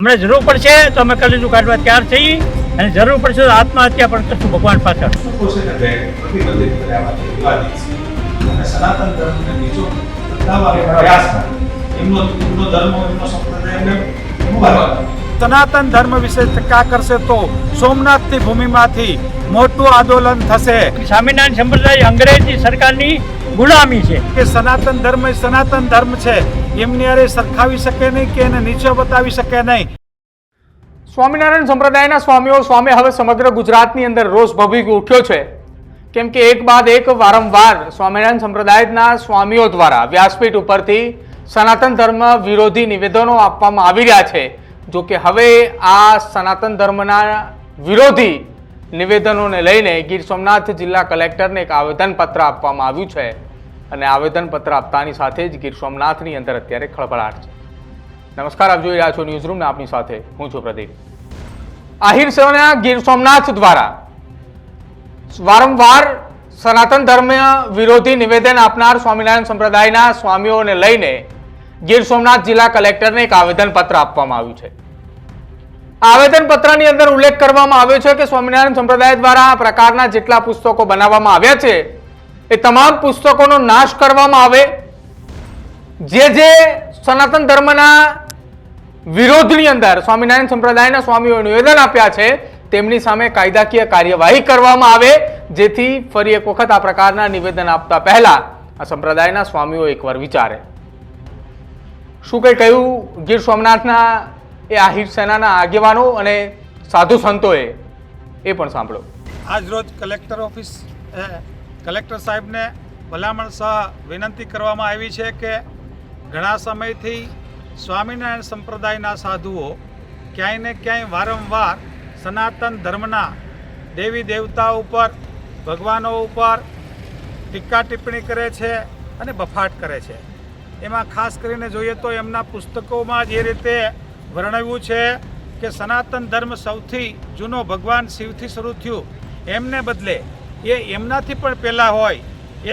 અમને જરૂર પડશે તો અમે કલેજું કાઢવા તૈયાર છીએ અને જરૂર પડશે તો આત્મહત્યા પણ કરશું ભગવાન પાછળ. સનાતન ધર્મને નીચો બતાવવાનો પ્રયાસ કરે એમનો ધર્મ એમનો સંપ્રદાય સનાતન ધર્મ વિશે ટીકા કરશે તો સોમનાથની ભૂમિમાંથી મોટું આંદોલન થશે. સ્વામિનારાયણ સંપ્રદાય અંગ્રેજી સરકારની ગુલામી છે કે સનાતન ધર્મ છે એમની હારે સરખાવી શકે નહીં કે એને નીચે બતાવી શકે નહીં. સ્વામિનારાયણ સંપ્રદાયના સ્વામીઓ સામે હવે સમગ્ર ગુજરાતની અંદર રોષ ભભૂકી ઉઠ્યો છે. કેમ કે એક બાદ એક વારંવાર સ્વામિનારાયણ સંપ્રદાયના સ્વામીઓ દ્વારા વ્યાસપીઠ ઉપરથી સનાતન ધર્મ વિરોધી નિવેદનો આપવામાં આવી રહ્યા છે. જો કે હવે આ સનાતન ધર્મના વિરોધી નિવેદનોને લઈને ગીર સોમનાથ જિલ્લા કલેક્ટરને એક આવેદનપત્ર આપવામાં આવ્યું છે અને આવેદનપત્ર આપતાની સાથે જ ગીર સોમનાથની અંદર અત્યારે ખળભળાટ છે. નમસ્કાર, આપ જોઈ રહ્યા છો ન્યૂઝ રૂમ ને આપની સાથે હું છું પ્રદીપ. આહિર સેના ગીર સોમનાથ દ્વારા વારંવાર સનાતન ધર્મ વિરોધી નિવેદન આપનાર સ્વામિનારાયણ સંપ્રદાયના સ્વામીઓને લઈને ગીર સોમનાથ જિલ્લા કલેક્ટરને એક આવેદનપત્ર આપવામાં આવ્યું છે. આવેદનપત્રની અંદર ઉલ્લેખ કરવામાં આવ્યો છે કે સ્વામિનારાયણ સંપ્રદાય દ્વારા આ પ્રકારના જેટલા પુસ્તકો બનાવવામાં આવ્યા છે એ તમામ પુસ્તકોનો નાશ કરવામાં આવે. જે સનાતન ધર્મના વિરોધની અંદર સ્વામિનારાયણ સંપ્રદાયના સ્વામીઓ નિવેદન આપ્યા છે તેમની સામે કાયદાકીય કાર્યવાહી કરવામાં આવે, જેથી ફરી એક વખત આ પ્રકારના નિવેદન આપતા પહેલા આ સંપ્રદાયના સ્વામીઓ એકવાર વિચારે. શું કંઈ કહ્યું ગીર સોમનાથના એ આહિર સેનાના આગેવાનો અને સાધુ સંતોએ એ પણ સાંભળો. આજ રોજ કલેક્ટર ઓફિસ કલેક્ટર સાહેબને ભલામણ સહ વિનંતી કરવામાં આવી છે કે ઘણા સમયથી સ્વામિનારાયણ સંપ્રદાયના સાધુઓ ક્યાંય ને ક્યાંય વારંવાર સનાતન ધર્મના દેવી દેવતાઓ ઉપર, ભગવાનો ઉપર ટીકા ટિપ્પણી કરે છે અને બફાટ કરે છે. એમાં ખાસ કરીને જોઈએ તો એમના પુસ્તકોમાં જે રીતે વર્ણવ્યું છે કે સનાતન ધર્મ સૌથી જૂનો ભગવાન શિવથી શરૂ થયું, એમને બદલે એ એમનાથી પણ પહેલાં હોય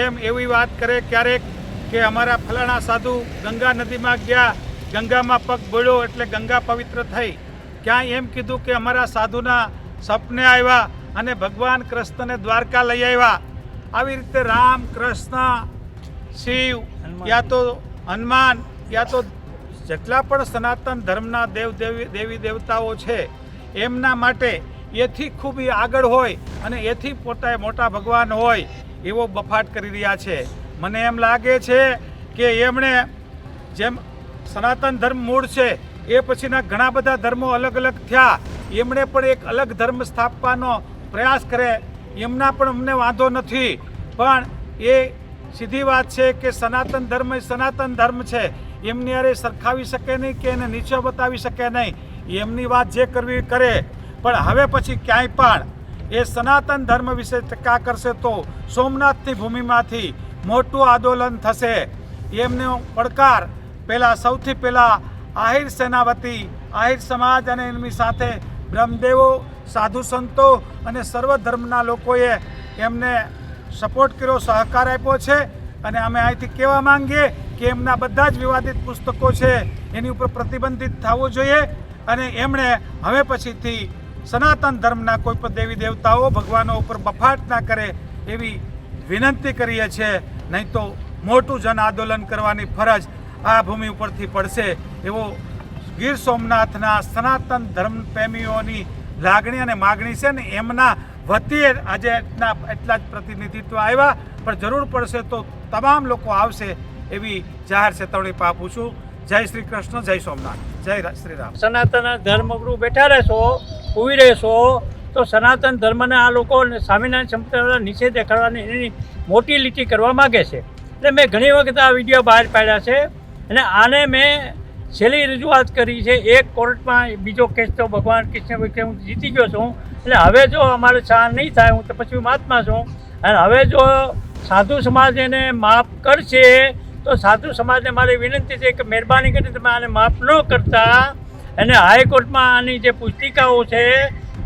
એમ એવી વાત કરે ક્યારેક કે અમારા ફલાણા સાધુ ગંગા નદીમાં ગયા, ગંગામાં પગ બોળ્યો એટલે ગંગા પવિત્ર થઈ. ક્યાંય એમ કીધું કે અમારા સાધુના સપને આવ્યા અને ભગવાન કૃષ્ણને દ્વારકા લઈ આવ્યા. આવી રીતે રામ, કૃષ્ણ, શિવ યા તો હનુમાન યા તો જેટલા પણ સનાતન ધર્મના દેવી દેવતાઓ છે એમના માટે એથી ખૂબ આગળ હોય અને એથી પોતા મોટા ભગવાન હોય એવો બફાટ કરી રહ્યા છે. મને એમ લાગે છે કે એમણે જેમ સનાતન ધર્મ મૂળ છે એ પછીના ઘણા બધા ધર્મો અલગ અલગ થયા, એમણે પણ એક અલગ ધર્મ સ્થાપવાનો પ્રયાસ કરે, એમના પણ અમને વાંધો નથી. પણ એ સીધી વાત છે કે સનાતન ધર્મ એ સનાતન ધર્મ છે, એમની હારે સરખાવી શકે નહીં કે એને નીચે બતાવી શકે નહીં. એમની વાત જે કરવી કરે, પણ હવે પછી ક્યાંય પણ એ સનાતન ધર્મ વિશે ટીકા કરશે તો સોમનાથની ભૂમિમાંથી મોટું આંદોલન થશે. એમનો પડકાર સૌથી પહેલાં આહિર સેના વતી આહિર સમાજ અને એમની સાથે બ્રહ્મદેવો, સાધુ સંતો અને સર્વ ધર્મના લોકોએ એમને સપોર્ટ કર્યો, સહકાર આપ્યો છે. અને અમે અહીંથી કહેવા માંગીએ કે એમના બધા જ વિવાદિત પુસ્તકો છે એની ઉપર પ્રતિબંધિત થવું જોઈએ અને એમણે હવે પછીથી સનાતન ધર્મના કોઈ પણ દેવી દેવતાઓ, ભગવાનો ઉપર બફાટ ના કરે એવી વિનંતી કરીએ છીએ. નહીં તો મોટું જન આંદોલન કરવાની ફરજ આ ભૂમિ ઉપરથી પડશે એવો ગીર સોમનાથના સનાતન ધર્મ પ્રેમીઓની લાગણી અને માગણી છે ને એમના વતી આજે એટલા જ પ્રતિનિધિત્વ આવ્યા, પણ જરૂર પડશે તો તમામ લોકો આવશે એવી જાહેર ચેતવણી આપું છું. જય શ્રી કૃષ્ણ, જય સોમનાથ, જય શ્રી રામ. સનાતન ધર્મગુરુ બેઠા રહેશો, ઉભી રહેશો તો સનાતન ધર્મના આ લોકો સ્વામિનારાયણ સંપ્રદાય નીચે દેખાડવાની એની મોટી લીટી કરવા માગે છે. એટલે મેં ઘણી વખત આ વિડીયો બહાર પાડ્યા છે અને આને મેં છેલ્લી રજૂઆત કરી છે. એક કોર્ટમાં બીજો કેસ તો ભગવાન કૃષ્ણ હું જીતી ગયો છું. એટલે હવે જો અમારે સહન નહીં થાય, હું તો પછી મહાત્મા છું, અને હવે જો સાધુ સમાજ એને માફ કરશે તો સાધુ સમાજને મારી વિનંતી છે કે મહેરબાની કરીને તમે આને માફ ન કરતા અને હાઈકોર્ટમાં આની જે પુસ્તિકાઓ છે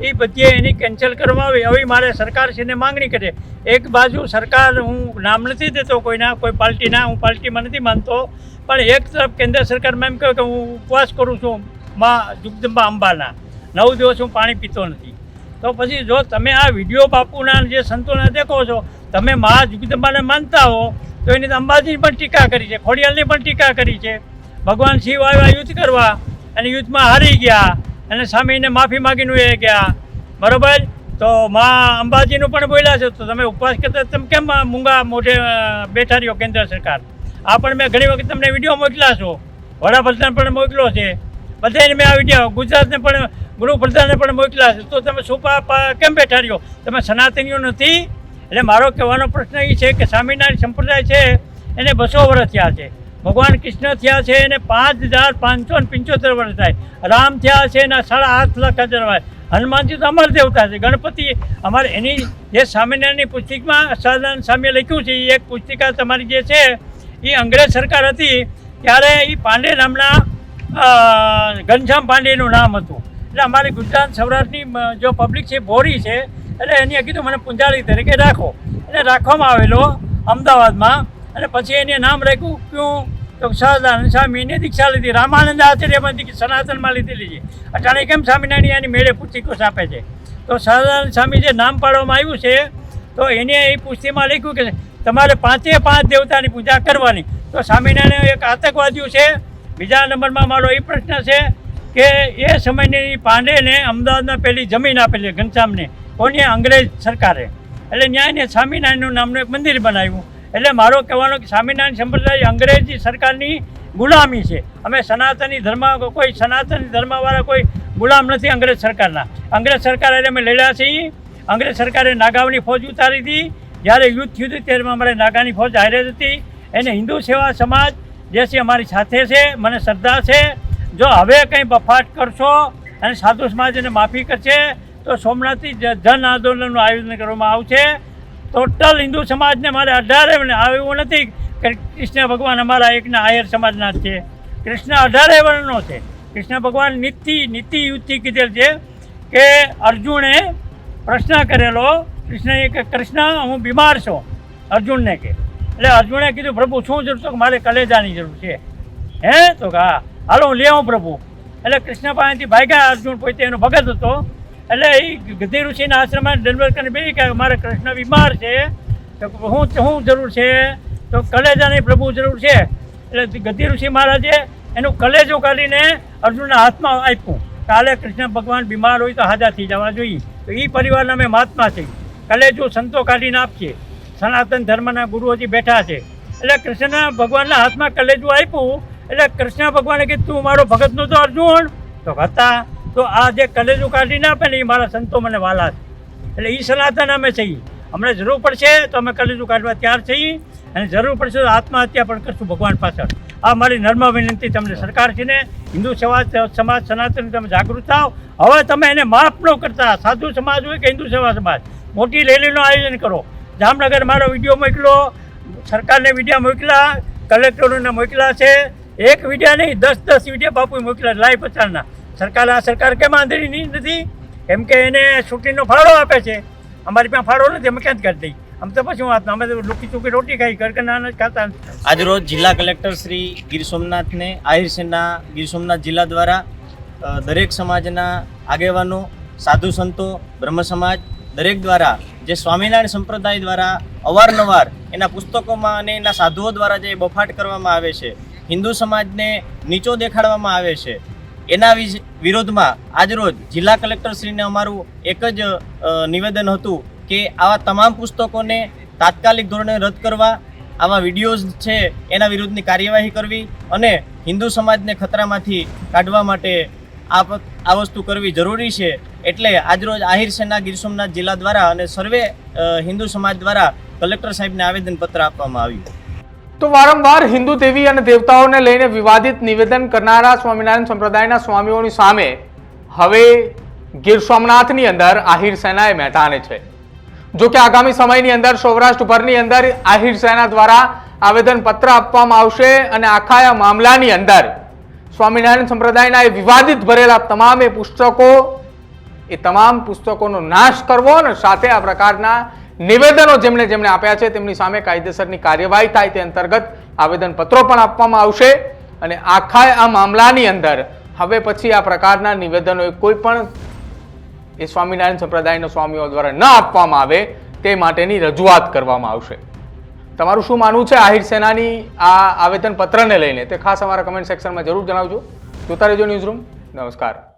એ બધી એની કેન્સલ કરવામાં આવી. હવે મારે સરકારશ્રીને માંગણી કરે. એક બાજુ સરકાર, હું નામ નથી દેતો કોઈના, કોઈ પાર્ટીના, હું પાર્ટીમાં નથી માનતો, પણ એક તરફ કેન્દ્ર સરકારમાં એમ કહે કે હું ઉપવાસ કરું છું, માં જગદંબા અંબાના 9 દિવસ હું પાણી પીતો નથી. તો પછી જો તમે આ વિડીયો બાપુના જે સંતોના દેખો છો, તમે મા જગદંબાને માનતા હો તો એની તો અંબાજીની પણ ટીકા કરી છે, ખોડિયાલની પણ ટીકા કરી છે. ભગવાન શિવ આવ્યા યુદ્ધ કરવા અને યુદ્ધમાં હારી ગયા અને સામે એને માફી માગીને એ ગયા, બરાબર. તો મા અંબાજીનું પણ બોલ્યા છે, તો તમે ઉપવાસ કરતા તમે કેમ મૂંગા મોઢે બેઠા રહ્યો કેન્દ્ર સરકાર? આ પણ મેં ઘણી વખત તમને વિડીયો મોકલ્યા છો, વડાપ્રધાન પણ મોકલ્યો છે, બધાને મેં આ વિડીયો, ગુજરાતને પણ ગૃહપ્રધાનને પણ મોકલ્યા છે. તો તમે સુપા કેમ બેઠા રહ્યો? તમે સનાતનીઓ નથી? એટલે મારો કહેવાનો પ્રશ્ન એ છે કે સ્વામિનારાયણ સંપ્રદાય છે એને 200 વર્ષ થયા છે, ભગવાન કૃષ્ણ થયા છે એને 5575 વર્ષ થાય, રામ થયા છે એના 8.5 લાખ વર્ષ, હનુમાનજી તો અમર દેવતા છે, ગણપતિ અમારે એની જે સ્વામિનારાયણની પુસ્તિકમાં સહજાનંદ સ્વામીએ લખ્યું છે, એ એક પુસ્તિકા તમારી જે છે એ અંગ્રેજ સરકાર હતી ત્યારે એ પાંડે નામના ઘનશ્યામ પાંડેનું નામ હતું. એટલે અમારી ગુજરાત સૌરાષ્ટ્રની જો પબ્લિક છે બોરી છે, એટલે એને કીધું મને પૂંજારી તરીકે રાખો, એટલે રાખવામાં આવેલો અમદાવાદમાં. અને પછી એને નામ રાખ્યું ક્યું તો સહજાનંદ સ્વામીને દીક્ષા લીધી, રામાનંદ આચાર્યમાંથી સનાતનમાં લીધેલી છે. અટાણે કેમ સ્વામિનારાયણની મેળે પુસ્તિકો છાપે છે? તો સહજાનંદ સ્વામી જે નામ પાડવામાં આવ્યું છે તો એને એ પુસ્તિમાં લખ્યું કે તમારે 5 દેવતાની પૂજા કરવાની. તો સ્વામિનારાયણ એક આતંકવાદીઓ છે. બીજા નંબરમાં મારો એ પ્રશ્ન છે કે એ સમયની પાંડેને અમદાવાદમાં પહેલી જમીન આપેલી ઘનશ્યામને, કોની? અંગ્રેજ સરકારે. એટલે ન્યાયને સ્વામિનારાયણનું નામનું એક મંદિર બનાવ્યું. એટલે મારો કહેવાનો કે સ્વામિનારાયણ સંપ્રદાય અંગ્રેજી સરકારની ગુલામી છે. અમે સનાતની ધર્મ કોઈ સનાતની ધર્મવાળા કોઈ ગુલામ નથી અંગ્રેજ સરકારના. અંગ્રેજ સરકારે અમે લડ્યા છીએ. અંગ્રેજ સરકારે નાગાઓની ફોજ ઉતારી હતી. જ્યારે યુદ્ધ થયું હતું ત્યારે અમારે નાગાની ફોજ હારે હતી. એને હિન્દુ સેવા સમાજ જે છે અમારી સાથે છે, મને શ્રદ્ધા છે. જો હવે કંઈ બફાટ કરશો અને સાધુ સમાજ એને માફી કરશે તો સોમનાથથી જન આંદોલનનું આયોજન કરવામાં આવશે. ટોટલ હિન્દુ સમાજને મારે 18 એવું નથી કે કૃષ્ણ ભગવાન અમારા એકના આયર સમાજના જ છે. કૃષ્ણ 18 વર્ણનો છે. કૃષ્ણ ભગવાન નીતિ યુદ્ધથી કીધેલ છે કે અર્જુને પ્રશ્ન કરેલો કૃષ્ણએ કે કૃષ્ણ હું બીમાર છું અર્જુનને કે. એટલે અર્જુને કીધું પ્રભુ શું જરૂર? તો મારે કલેજાની જરૂર છે. હે તો હા હાલો હું લઈ આવું પ્રભુ. એટલે કૃષ્ણ પાસેથી ભાગ્યા. અર્જુન પોતે એનો ભગત હતો. એટલે એ ગદ્દી ઋષિના આશ્રમમાં ડેલિવર કરીને બે કે મારે કૃષ્ણ બીમાર છે, તો શું જરૂર છે? તો કલેજાની પ્રભુ જરૂર છે. એટલે ગદ્દી ઋષિ મહારાજે એનું કલેજો કાઢીને અર્જુનના હાથમાં આપ્યું. કાલે કૃષ્ણ ભગવાન બીમાર હોય તો હાજા થઈ જવા જોઈએ. તો એ પરિવારના અમે મહાત્મા છીએ. કલેજો સંતો કાઢીને આપીએ. સનાતન ધર્મના ગુરુઓજી બેઠા છે. એટલે કૃષ્ણ ભગવાનના હાથમાં કલેજું આપ્યું. એટલે કૃષ્ણ ભગવાને કીધું તું મારો ભગત નહોતો અર્જુન? તો હતા. તો આ જે કલેજું કાઢીને આપે ને એ મારા સંતો મને વાલા છે. એટલે એ સનાતન અમે છીએ. અમને જરૂર પડશે તો અમે કલેજું કાઢવા તૈયાર છીએ, અને જરૂર પડશે તો આત્મહત્યા પણ કરશું ભગવાન પાછળ. આ મારી નર્મ વિનંતી તમને સરકારશ્રીને, હિન્દુ સમાજ સનાતન તમે જાગૃત થાવ. હવે તમે એને માફ ન કરતા, સાધુ સમાજ હોય કે હિન્દુ સેવા સમાજ, મોટી રેલીનું આયોજન કરો. જામનગર મારો વિડીયો મોકલો, સરકારને વિડીયો મોકલા, કલેક્ટરોને મોકલા છે. એક વિડીયો નહીં 10 વિડીયો બાપુએ મોકલા લાઈવ પ્રચારના. સરકાર કેમ આંધળી નથી? કેમ કે એને છૂટીનો ફાળો આપે છે. અમારી પાસે ફાળો નથી, અમે ક્યાંથી કરી દઈએ? આમ તો પછી વાત, અમે તો લુકી ચૂકી રોટી ખાઈ, ઘરના અનાજ ખાતા. આજરોજ જિલ્લા કલેક્ટર શ્રી ગીર સોમનાથને આહિર સેના ગીર સોમનાથ જિલ્લા દ્વારા દરેક સમાજના આગેવાનો, સાધુ સંતો, બ્રહ્મ સમાજ દરેક દ્વારા જે સ્વામિનારાયણ સંપ્રદાય દ્વારા અવારનવાર એના પુસ્તકોમાં અને એના સાધુઓ દ્વારા જે બફાટ કરવામાં આવે છે, હિન્દુ સમાજને નીચો દેખાડવામાં આવે છે, એના વિરોધમાં આજરોજ જિલ્લા કલેક્ટરશ્રીને અમારું એક જ નિવેદન હતું કે આવા તમામ પુસ્તકોને તાત્કાલિક ધોરણે રદ કરવા, આવા વિડીયોઝ છે એના વિરુદ્ધની કાર્યવાહી કરવી અને હિન્દુ સમાજને ખતરામાંથી કાઢવા માટે આ વસ્તુ કરવી જરૂરી છે. એટલે આજરોજ આહિર સેના ગીર સોમનાથ જિલ્લા દ્વારા અને સર્વે હિન્દુ સમાજ દ્વારા કલેક્ટર સાહેબને આવેદનપત્ર આપવામાં આવ્યું. તો વારંવાર હિન્દુ દેવી અને દેવતાઓને લઈને વિવાદિત નિવેદન કરનારા સ્વામિનારાયણ સંપ્રદાયના સ્વામીઓની સામે હવે ગીર સોમનાથની અંદર આહિર સેનાએ મેદાને છે. જો કે આગામી સમયની અંદર સૌરાષ્ટ્રભરની અંદર આહિર સેના દ્વારા આવેદનપત્ર આપવામાં આવશે અને આખા આ મામલાની અંદર સ્વામિનારાયણ સંપ્રદાયના એ વિવાદિત ભરેલા તમામ પુસ્તકોનો નાશ કરવો અને સાથે આ પ્રકારના નિવેદનો જેમણે આપ્યા છે તેમની સામે કાયદેસરની કાર્યવાહી થાય તે અંતર્ગત આવેદનપત્રો પણ આપવામાં આવશે. અને આખા આ મામલાની અંદર હવે પછી આ પ્રકારના નિવેદનો કોઈ પણ એ સ્વામિનારાયણ સંપ્રદાયના સ્વામીઓ દ્વારા ન આપવામાં આવે તે માટેની રજૂઆત કરવામાં આવશે. તમારું શું માનવું છે આહિર સેનાની આ આવેદન પત્રને લઈને તે ખાસ અમારા કમેન્ટ સેક્શનમાં જરૂર જણાવજો. જોતા રહેજો ન્યૂઝરૂમ. નમસ્કાર.